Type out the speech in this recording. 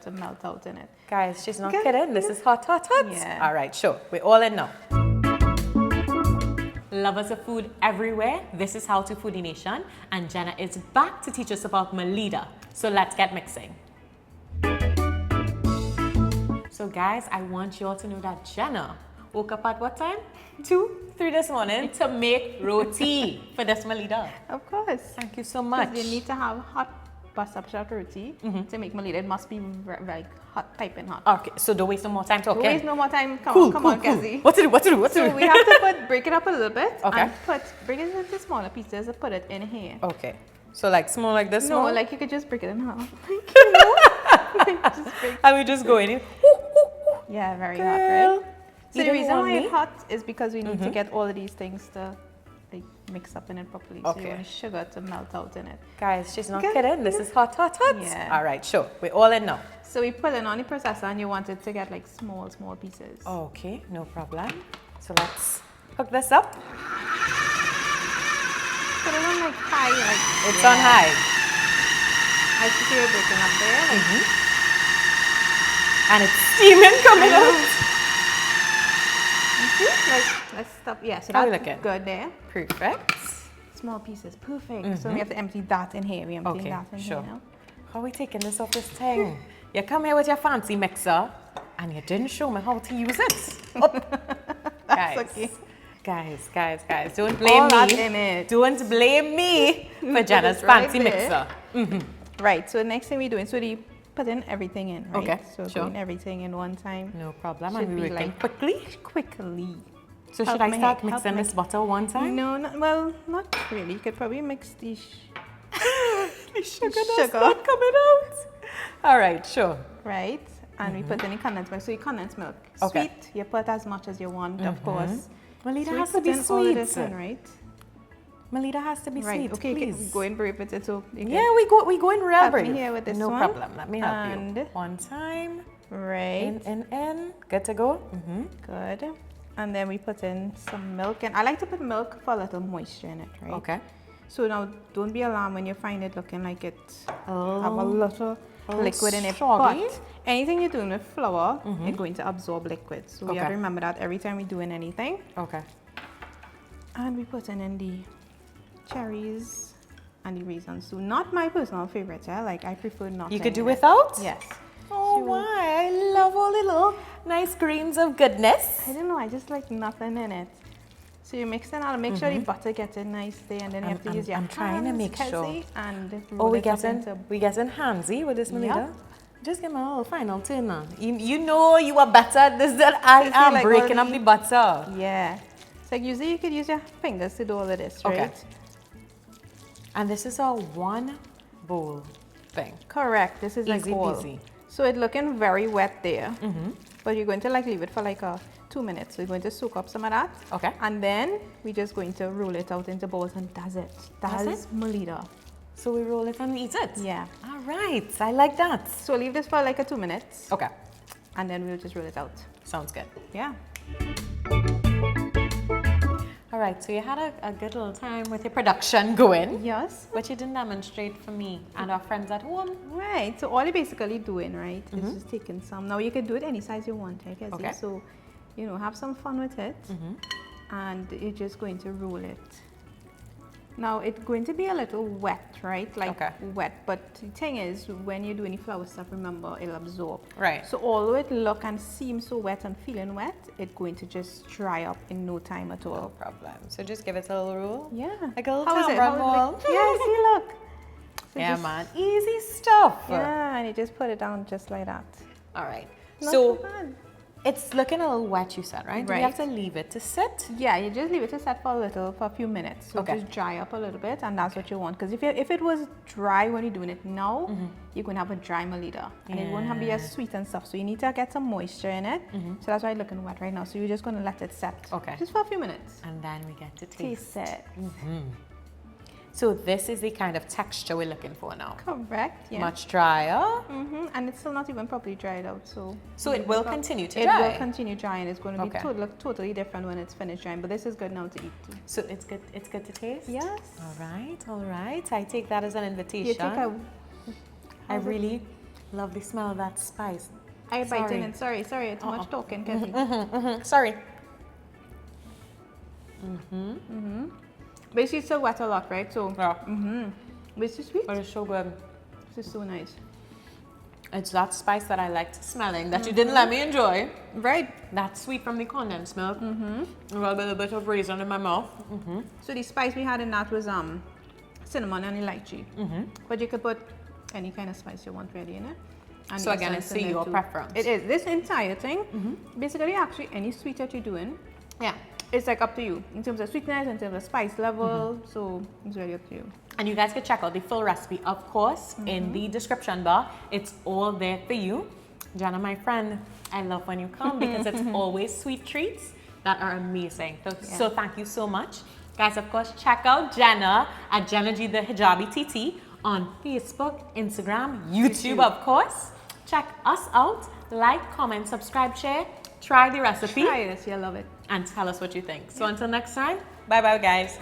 to melt out in it. Guys, she's not kidding. This is hot, hot, hot. Yeah. All right, sure. We're all in now. Lovers of food everywhere, this is How to Foodie Nation, and Jenna is back to teach us about Maleeda. So let's get mixing. So guys, I want you all to know that Jenna woke up at what time? 2, 3 this morning to make roti for this Maleeda. Of course. Thank you so much. You need to have hot Buss Up Shut Roti to make Malida. It must be very hot, piping hot. Okay, so don't waste no more time talking. Don't waste no more time. Come on, Kezzy. What to do? So we have to break it up a little bit. Okay. And break it into smaller pieces and put it in here. Okay. So like small like this? No, small? like you could just break it in half. And we just go in. Yeah, very Girl, hot, right? So you the don't reason want why me? it's hot is because we need to get all of these things to like mix up in it properly. So you Okay. want sugar to melt out in it. Guys, she's not kidding. This is hot, hot, hot. Yeah. All right, sure. We're all in now. So we put it on the processor and you want it to get like small pieces. Okay, no problem. So let's hook this up. Put it on like high, like It's on high. I see it breaking up there. Like, And it's steaming coming out. like let's stop. Yeah, so How we that's looking? good there. Perfect. Small pieces, perfect. So we have to empty that in here. We empty Okay, that in sure. here now. How are we taking this off this thing? You come here with your fancy mixer and you didn't show me how to use it. Guys, okay. guys, don't blame All that me. in it. Don't blame me for Jenna's It's right fancy there. mixer. Right. So next thing we're doing, so we put in everything in. Right? Okay, So sure. doing everything in one time. No problem. Should And be we're working like quickly. So Help should I me, start help mixing me. this butter one time? No, well, not really. You could probably mix these. The sugar does Sugar. not coming out. All right, sure. Right, and we put in the condensed milk. So your condensed milk, Okay. sweet, you put as much as you want, of course. Maleeda So we has to put be in all of this sweet. in, right? Maleeda has to be Right, sweet, okay, please. go and brave with it. So you Yeah, we go in real help me brave. here with this no one. problem. Let me help And- you. One time. right, In. Good to go. good. And then we put in some milk, and I like to put milk for a little moisture in it, right? Okay. So now, don't be alarmed when you find it looking like it have a Oh, little liquid in it. soggy. But anything you're doing with flour, it's going to absorb liquid. So we have Okay. to remember that every time we're doing anything. Okay. And we put in the cherries and the raisins. So not my personal favorite, yeah? Like I prefer not. You could do in it. without? Yes. Oh, So- why? I love all the little nice grains of goodness. I don't know, I just like nothing in it. So you mix it out, make sure the butter gets in nice there, and then you have to use your I'm trying to hands, make sure. Kezzy, and Oh, roll we it up getting handsy with this Maleeda? Yep. Just give me a little final turn now. You know you are better at this than I see, am like breaking all up the butter. Yeah. So usually you could use your fingers to do all of this, right? Okay. And this is a one bowl thing. Correct. This is like Easy all. peasy. So it's looking very wet there. But you're going to like leave it for like 2 minutes. So you're going to soak up some of that. Okay. And then we're just going to roll it out into bowls, and that's it. That's That's Maleeda. So we roll it and eat it? Yeah. All right. I like that. So leave this for like 2 minutes. Okay. And then we'll just roll it out. Sounds good. Yeah. All right. So you had a good little time with your production going. Yes. But you didn't demonstrate for me and our friends at home. Right. So all you're basically doing, right, is just taking some. Now you can do it any size you want, I guess. Okay. So, you know, have some fun with it. And you're just going to roll it. Now it's going to be a little wet, right? Like wet. But the thing is, when you're doing the flour stuff, remember it'll absorb. Right. So although it look and seem so wet and feeling wet, it's going to just dry up in no time at all. No problem. So just give it a little roll. Yeah. Like a little How is it? tambourine How ball. is it? Yeah, see, look. So Yeah, just- man. Easy stuff. Yeah, and you just put it down just like that. All right. Not So too bad. it's looking a little wet, you said, right? Do we have to leave it to sit? Yeah, you just leave it to set for a few minutes. So Okay. just dry up a little bit, and that's what you want. Because if it was dry when you're doing it now, you're going to have a dry Maleeda. And it won't be as sweet and stuff. So you need to get some moisture in it. So that's why it's looking wet right now. So you're just going to let it set. Okay. Just for a few minutes. And then we get to taste. Taste it. So this is the kind of texture we're looking for now. Correct, yeah. Much drier. And it's still not even properly dried out. So It will continue to It dry. will continue drying. It's going to be Okay. totally different when it's finished drying. But this is good now to eat. So it's good to taste? Yes. All right. I take that as an invitation. You take a... I really Love the smell of that spice. I bite in. Sorry, it's much talking, Kathy. Sorry. But it's still wet a lot, right? So, Yeah. But it's sweet. But it's so good. This is so nice. It's that spice that I liked smelling that you didn't let me enjoy. Right. That sweet from the condensed milk. A little bit of raisin in my mouth. So the spice we had in that was cinnamon and elychee. But you could put any kind of spice you want really in it. And So again, it's to your preference. It is. This entire thing, basically actually any sweet that you're doing, Yeah. it's like up to you in terms of sweetness, in terms of spice level. So it's really up to you. And you guys can check out the full recipe, of course, in the description bar. It's all there for you. Jenna, my friend, I love when you come because it's always sweet treats that are amazing. So thank you so much. Guys, of course, check out Jenna at JennaG the Hijabi TT on Facebook, Instagram, YouTube, of course. Check us out. Like, comment, subscribe, share. Try the recipe. Try it. You'll love it. And tell us what you think. So until next time, bye-bye, guys.